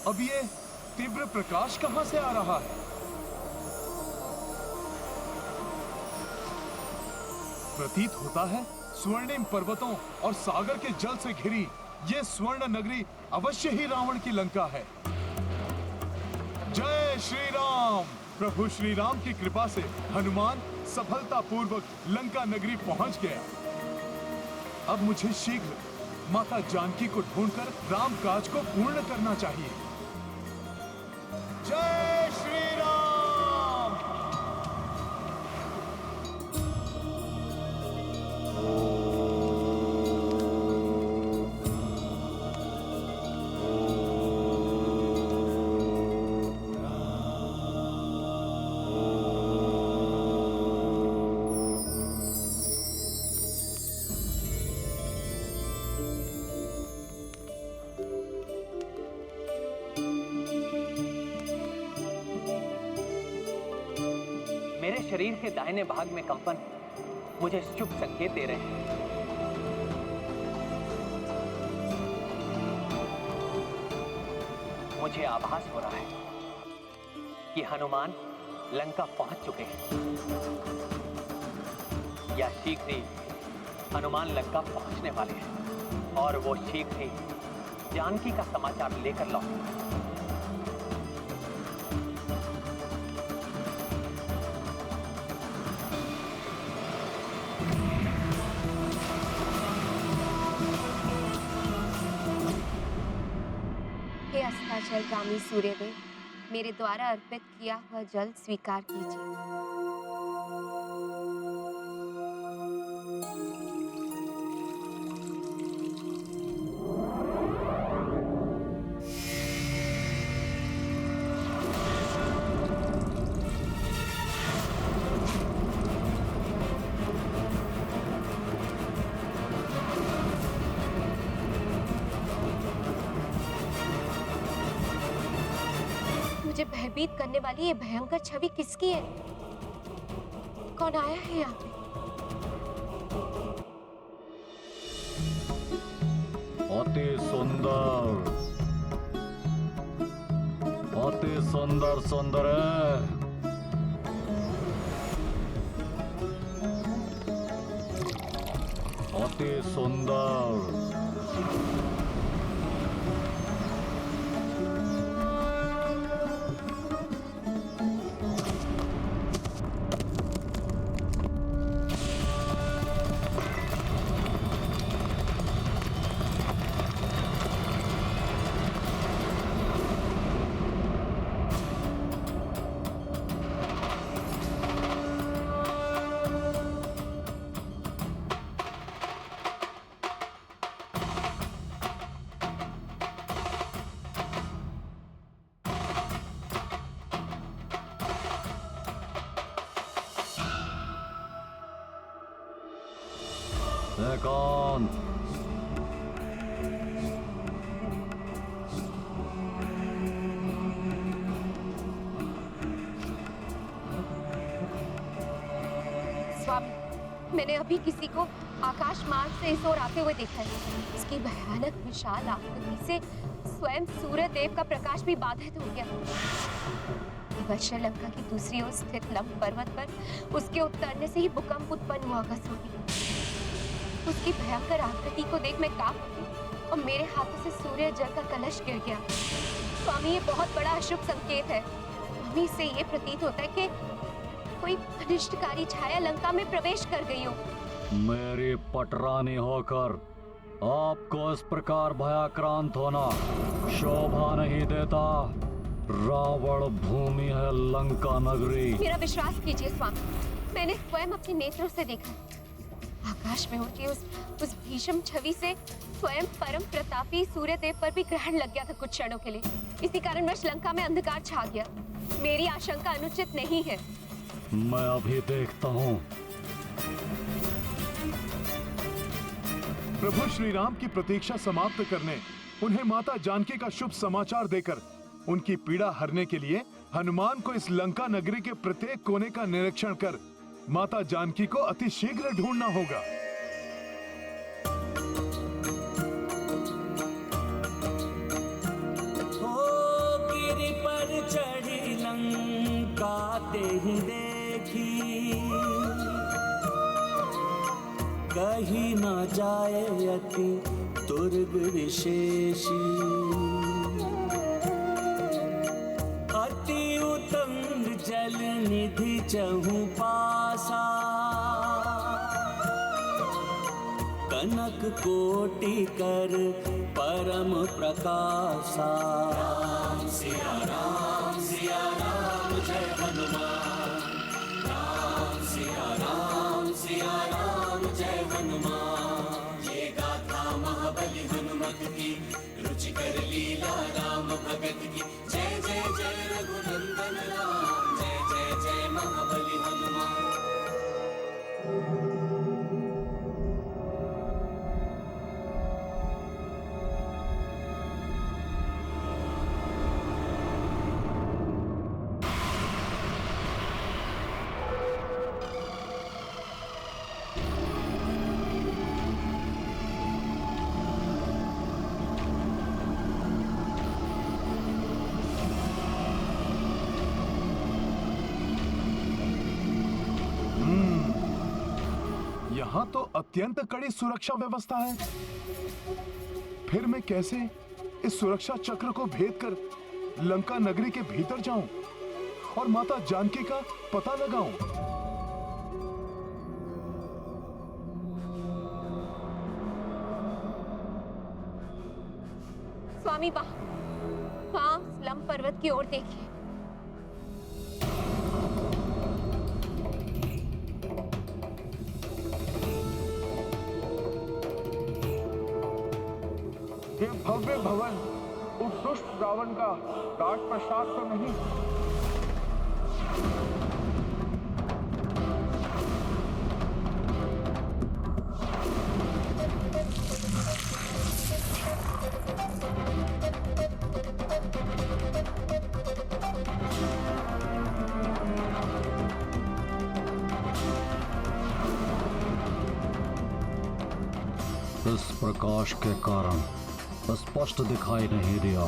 अब ये तीव्र प्रकाश कहां से आ रहा है? प्रतीत होता है स्वर्णिम पर्वतों और सागर के जल से घिरी ये स्वर्ण नगरी अवश्य ही रावण की लंका है। जय श्री राम। प्रभु श्री राम की कृपा से हनुमान सफलतापूर्वक लंका नगरी पहुंच गया। अब मुझे शीघ्र माता जानकी को ढूंढकर राम काज को पूर्ण करना चाहिए। जय श्री राम। मेरे शरीर के दाहिने भाग में कंपन मुझे शुभ संकेत दे रहे हैं। मुझे आभास हो रहा है कि हनुमान लंका पहुंच चुके हैं या शीघ्र ही हनुमान लंका पहुंचने वाले हैं और वो शीघ्र ही जानकी का समाचार लेकर लौटेंगे। हे अस्ताचलगामी सूर्यदेव, मेरे द्वारा अर्पित किया हुआ जल स्वीकार कीजिए। मुझे भयभीत करने वाली ये भयंकर छवि किसकी है? कौन आया है यहाँ पे? अति सुंदर सुंदर है। अति सुंदर। कौन? स्वामी, मैंने अभी किसी को आकाश मार्ग से इस ओर आते हुए देखा है। इसकी भयानक विशाल आकृति से स्वयं सूर्य देव का प्रकाश भी बाधित हो गया। अवश्य लंका की दूसरी ओर स्थित लंब पर्वत पर उसके उतरने से ही भूकंप उत्पन्न हुआ होगा स्वामी। उसकी भयंकर आकृति को देख मैं कांप उठी और मेरे हाथों से सूर्य जल का कलश गिर गया। स्वामी, ये बहुत बड़ा अशुभ संकेत है। स्वामी, इससे ये प्रतीत होता है कि कोई अनिष्टकारी छाया लंका में प्रवेश कर गई हो। मेरी पटरानी होकर आपको इस प्रकार भयाक्रांत होना शोभा नहीं देता। रावण भूमि है लंका नगरी। मेरा विश्वास कीजिए स्वामी, मैंने स्वयं अपने नेत्रों से देखा। आकाश में उठती उस भीषण छवि से स्वयं परम प्रतापी सूर्य देव पर भी ग्रहण लग गया था कुछ क्षणों के लिए। इसी कारणवश लंका में अंधकार छा गया। मेरी आशंका अनुचित नहीं है। मैं अभी देखता हूँ। प्रभु श्री राम की प्रतीक्षा समाप्त करने, उन्हें माता जानकी का शुभ समाचार देकर उनकी पीड़ा हरने के लिए हनुमान को इस लंका नगरी के प्रत्येक कोने का निरीक्षण कर माता जानकी को अति शीघ्र ढूंढना होगा। ओ कही न जाए अति दुर्ग विशेषी। अति उतंग जल निधि चहु पासा, कनक कोटि कर परम प्रकाशा। राम सिया राम जय हनुमान। राम सिया राम जय हनुमान। ये गाथा महाबली हनुमत की, रुचिकर लीला राम भगत की। जय जय जय रघुनंदन राम, जय जय जय महाबली हनुमान। यहाँ तो अत्यंत कड़ी सुरक्षा व्यवस्था है। फिर मैं कैसे इस सुरक्षा चक्र को भेद कर लंका नगरी के भीतर जाऊं और माता जानकी का पता लगाऊं? स्वामी वहां स्लम पर्वत की ओर देखिए। ये भव्य भवन उस दुष्ट रावण का राजप्रसाद तो नहीं? इस प्रकाश के कारण स्पष्ट दिखाई नहीं दिया,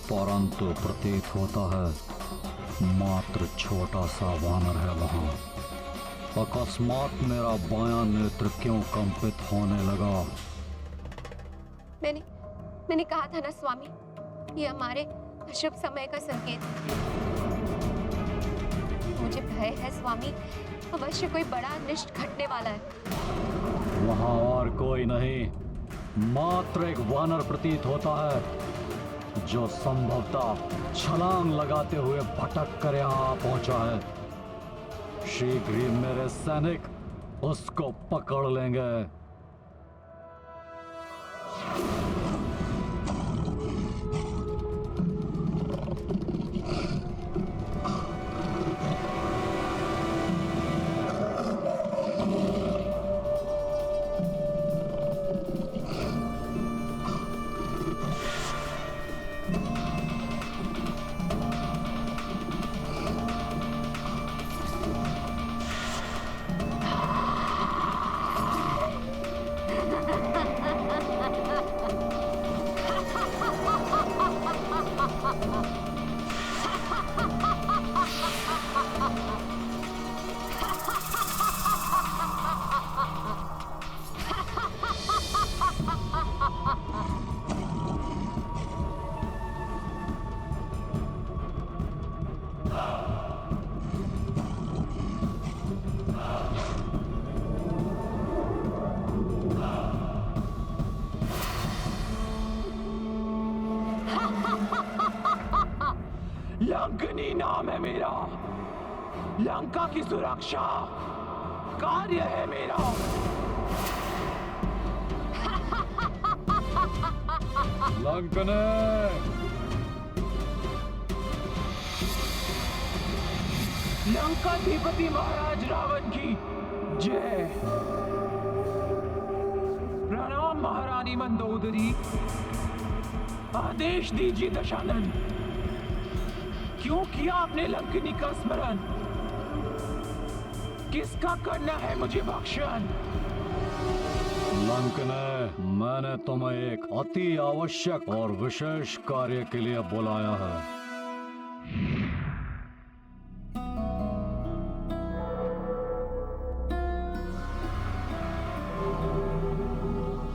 परंतु प्रतीत होता है मात्र छोटा सा वानर है वहां। अकस्मात मेरा बायां नेत्र क्यों कंपित होने लगा? मैंने कहा था ना स्वामी, ये हमारे अशुभ समय का संकेत है। मुझे भय है स्वामी, अवश्य कोई बड़ा अनिष्ट घटने वाला है। वहां और कोई नहीं, मात्र एक वानर प्रतीत होता है जो संभवतः छलांग लगाते हुए भटक कर यहाँ पहुंचा है। शीघ्र ही मेरे सैनिक उसको पकड़ लेंगे। लंकनी नाम है मेरा, लंका की सुरक्षा कार्य है मेरा। लंकने लंकाधिपति महाराज रावण की जय। प्रणाम महारानी मंदोदरी। आदेश दीजिए दशानन, क्यों किया आपने लंकिनी का स्मरण? किसका करना है मुझे भक्षण? लंकने, मैंने तुम्हें एक अति आवश्यक और विशेष कार्य के लिए बुलाया है।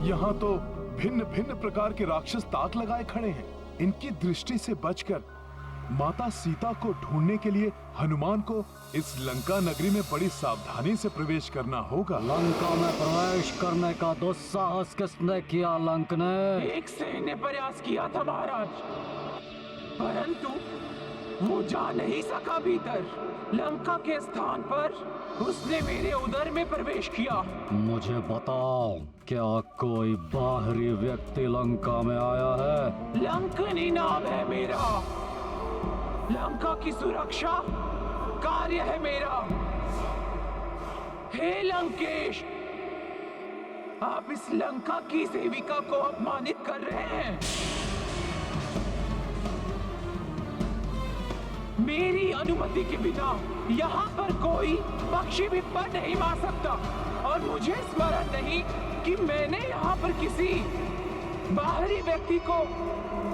यहाँ तो भिन्न भिन्न प्रकार के राक्षस ताक लगाए खड़े हैं। इनकी दृष्टि से बचकर माता सीता को ढूंढने के लिए हनुमान को इस लंका नगरी में बड़ी सावधानी से प्रवेश करना होगा। लंका में प्रवेश करने का दुस्साहस किसने किया? लंक ने। एक सैन्य प्रयास किया था महाराज, परंतु वो जा नहीं सका भीतर। लंका के स्थान पर उसने मेरे उदर में प्रवेश किया। मुझे बताओ, क्या कोई बाहरी व्यक्ति लंका में आया है? लंकनी नाम है मेरा। लंका की सुरक्षा कार्य है मेरा। हे लंकेश, आप इस लंका की सेविका को अपमानित कर रहे हैं। मेरी अनुमति के बिना यहाँ पर कोई पक्षी भी पर नहीं मार सकता, और मुझे स्मरण नहीं कि मैंने यहाँ पर किसी बाहरी व्यक्ति को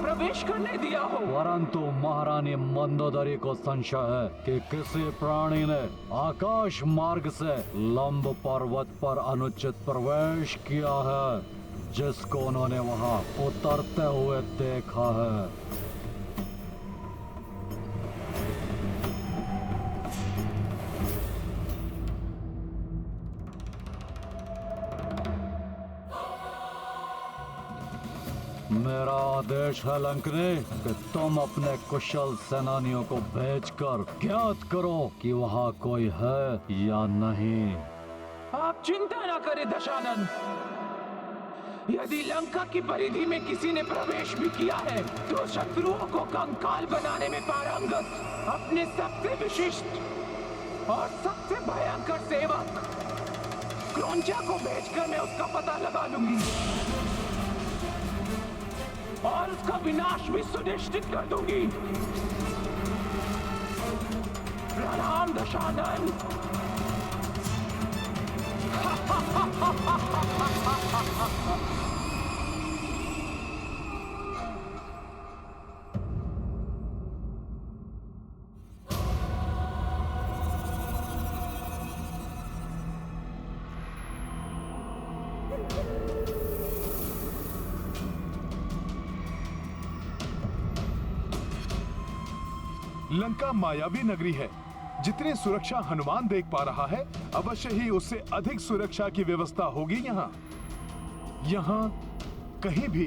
प्रवेश करने दिया हो। परंतु महारानी मंदोदरी को संशय है कि किसी प्राणी ने आकाश मार्ग से लंब पर्वत पर अनुचित प्रवेश किया है, जिसको उन्होंने वहां उतरते हुए देखा है। मेरा आदेश है लंकनी कि तुम अपने कुशल सेनानियों को भेजकर ज्ञात करो कि वहाँ कोई है या नहीं। आप चिंता न करें दशानन। यदि लंका की परिधि में किसी ने प्रवेश भी किया है तो शत्रुओं को कंकाल बनाने में पारंगत अपने सबसे विशिष्ट और सबसे भयंकर सेवक क्रौंचा को भेजकर मैं उसका पता लगा लूंगी और उसका विनाश भी सुनिश्चित कर दूंगी। प्रणाम दशानन। लंका मायावी नगरी है। जितनी सुरक्षा हनुमान देख पा रहा है, अवश्य ही उससे अधिक सुरक्षा की व्यवस्था होगी यहाँ। यहाँ कहीं भी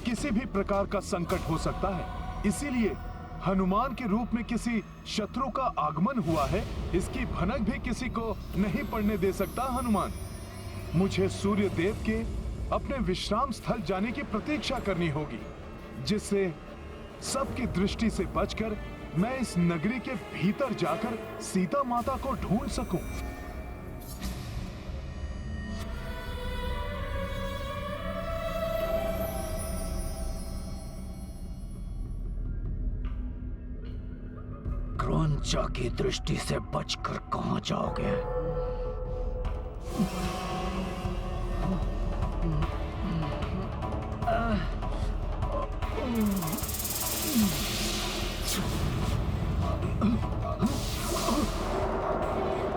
किसी भी प्रकार का संकट हो सकता है, इसीलिए हनुमान के रूप में किसी शत्रु का आगमन हुआ है, इसकी भनक भी किसी को नहीं पड़ने दे सकता हनुमान। मुझे सूर्य देव के अपने विश्राम स्थल जाने की प्रतीक्षा करनी होगी, जिससे सबकी दृष्टि से बचकर मैं इस नगरी के भीतर जाकर सीता माता को ढूंढ सकूं। क्रौंचा की दृष्टि से बचकर कहां जाओगे?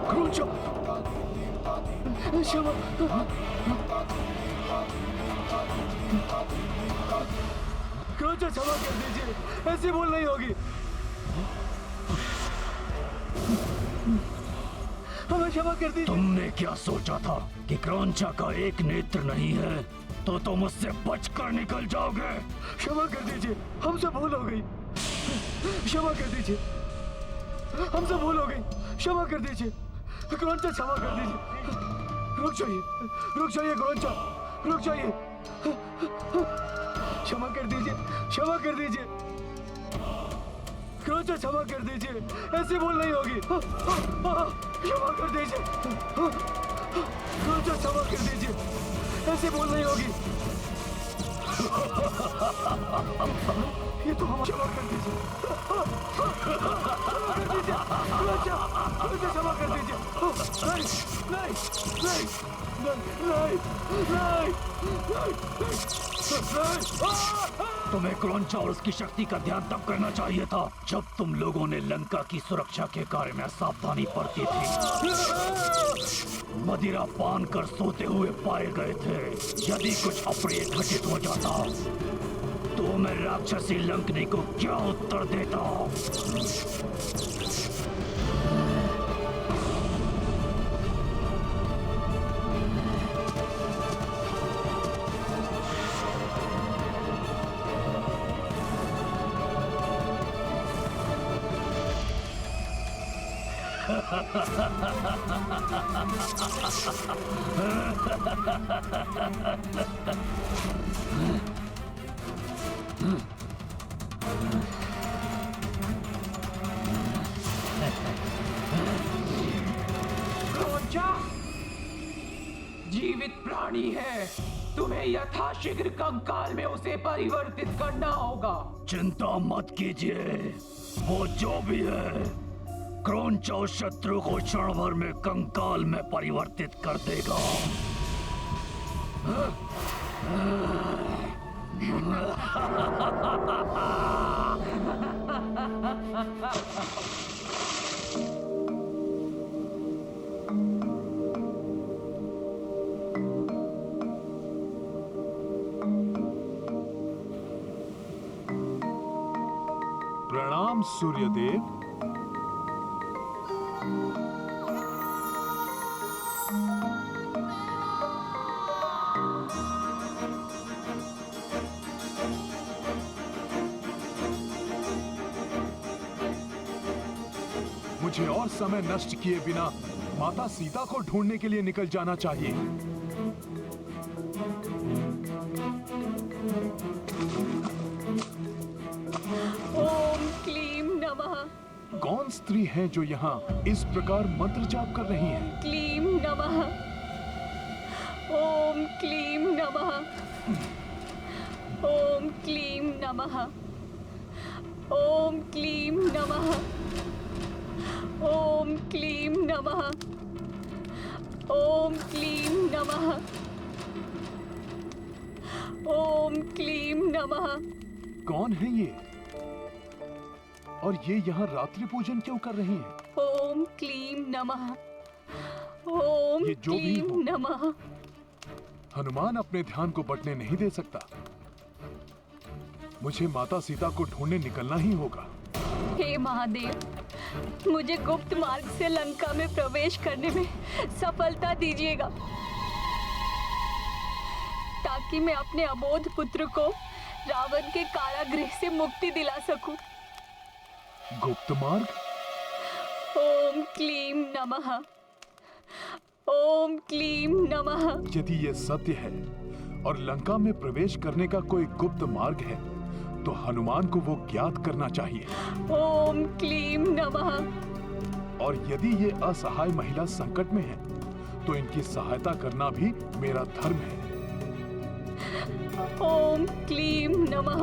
क्रौंचा, क्षमा, क्रौंचा क्षमा कर दीजिए, ऐसी भूल नहीं होगी। हमें क्षमा कर दीजिए। तुमने क्या सोचा था कि क्रौंचा का एक नेत्र नहीं है तो तुम उससे बचकर निकल जाओगे? क्षमा कर दीजिए, हमसे भूल हो गई। क्षमा कर दीजिए, हमसे भूल हो गई। क्षमा कर दीजिए क्रौंचा, क्षमा कर दीजिए। रुक जाइए क्रौंचा, रुक जाइए। क्षमा कर दीजिए, क्षमा कर दीजिए क्रौंचा, क्षमा कर दीजिए, ऐसी भूल नहीं होगी। क्षमा कर दीजिए क्रौंचा, क्षमा कर दीजिए, ऐसी भूल नहीं होगी। ये तो हम क्षमा कर दीजिए, क्षमा कर दीजिए। नहीं, नहीं, नहीं, नहीं, नहीं, नहीं, नहीं, नहीं, तुम्हें क्रौंचा और उसकी शक्ति का ध्यान तब करना चाहिए था जब तुम लोगों ने लंका की सुरक्षा के कार्य में सावधानी बरती थी। मदिरा पान कर सोते हुए पाए गए थे। यदि कुछ अप्रिय घटित हो जाता तो मैं राक्षसी लंकनी को क्या उत्तर देता? क्रौंचा जीवित प्राणी है, तुम्हें यथाशीघ्र कंकाल में उसे परिवर्तित करना होगा। चिंता मत कीजिए, वो जो भी है क्रौंचा उस शत्रु को क्षण भर में कंकाल में परिवर्तित कर देगा। प्रणाम सूर्यदेव। मुझे और समय नष्ट किए बिना माता सीता को ढूंढने के लिए निकल जाना चाहिए। ओम क्लीम नमः। कौन स्त्री है जो यहाँ इस प्रकार मंत्र जाप कर रही है? क्लीम नमः। ओम क्लीम नमः। ओम क्लीम नमः। ओम क्लीम नमः। ओम क्लीम नमः। ओम क्लीम नमः। ओम क्लीम नमः। कौन है ये? और ये यहाँ रात्रि पूजन क्यों कर रही हैं? ओम क्लीम नमः। ओम ये जो भी क्लीम हो। नमः। हनुमान अपने ध्यान को बटने नहीं दे सकता। मुझे माता सीता को ढूंढने निकलना ही होगा। हे महादेव, मुझे गुप्त मार्ग से लंका में प्रवेश करने में सफलता दीजिएगा ताकि मैं अपने अबोध पुत्र को रावण के कारागृह से मुक्ति दिला सकूं। गुप्त मार्ग? ओम क्लीम नमः। ओम क्लीम नमः। यदि ये सत्य है और लंका में प्रवेश करने का कोई गुप्त मार्ग है तो हनुमान को वो ज्ञात करना चाहिए। ओम क्लीम नमः। और यदि ये असहाय महिला संकट में है तो इनकी सहायता करना भी मेरा धर्म है। ओम क्लीम नमः।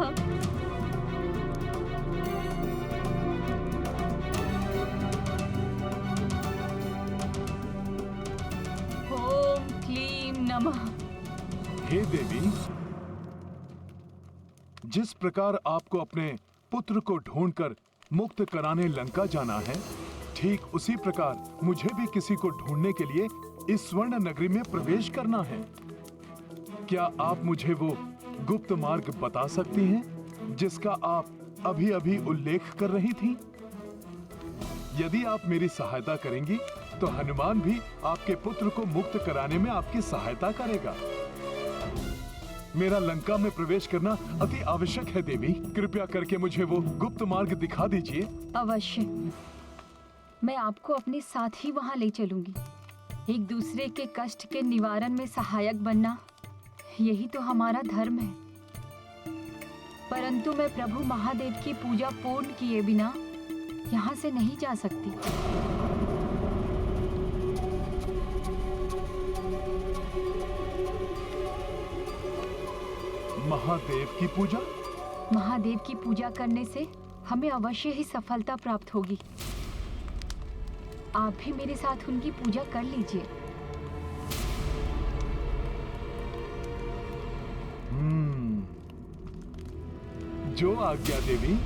ओम क्लीम नमः। हे देवी, जिस प्रकार आपको अपने पुत्र को ढूंढकर मुक्त कराने लंका जाना है, ठीक उसी प्रकार मुझे भी किसी को ढूंढने के लिए इस स्वर्ण नगरी में प्रवेश करना है। क्या आप मुझे वो गुप्त मार्ग बता सकती हैं जिसका आप अभी अभी उल्लेख कर रही थी? यदि आप मेरी सहायता करेंगी तो हनुमान भी आपके पुत्र को मुक्त कराने में आपकी सहायता करेगा। मेरा लंका में प्रवेश करना अति आवश्यक है देवी। कृपया करके मुझे वो गुप्त मार्ग दिखा दीजिए। अवश्य, मैं आपको अपने साथ ही वहां ले चलूंगी। एक दूसरे के कष्ट के निवारण में सहायक बनना, यही तो हमारा धर्म है। परंतु मैं प्रभु महादेव की पूजा पूर्ण किए बिना यहाँ से नहीं जा सकती। महादेव की पूजा? महादेव की पूजा करने से हमें अवश्य ही सफलता प्राप्त होगी। आप भी मेरे साथ उनकी पूजा कर लीजिए। जो आज्ञा देवी।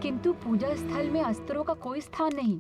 किंतु पूजा स्थल में अस्त्रों का कोई स्थान नहीं।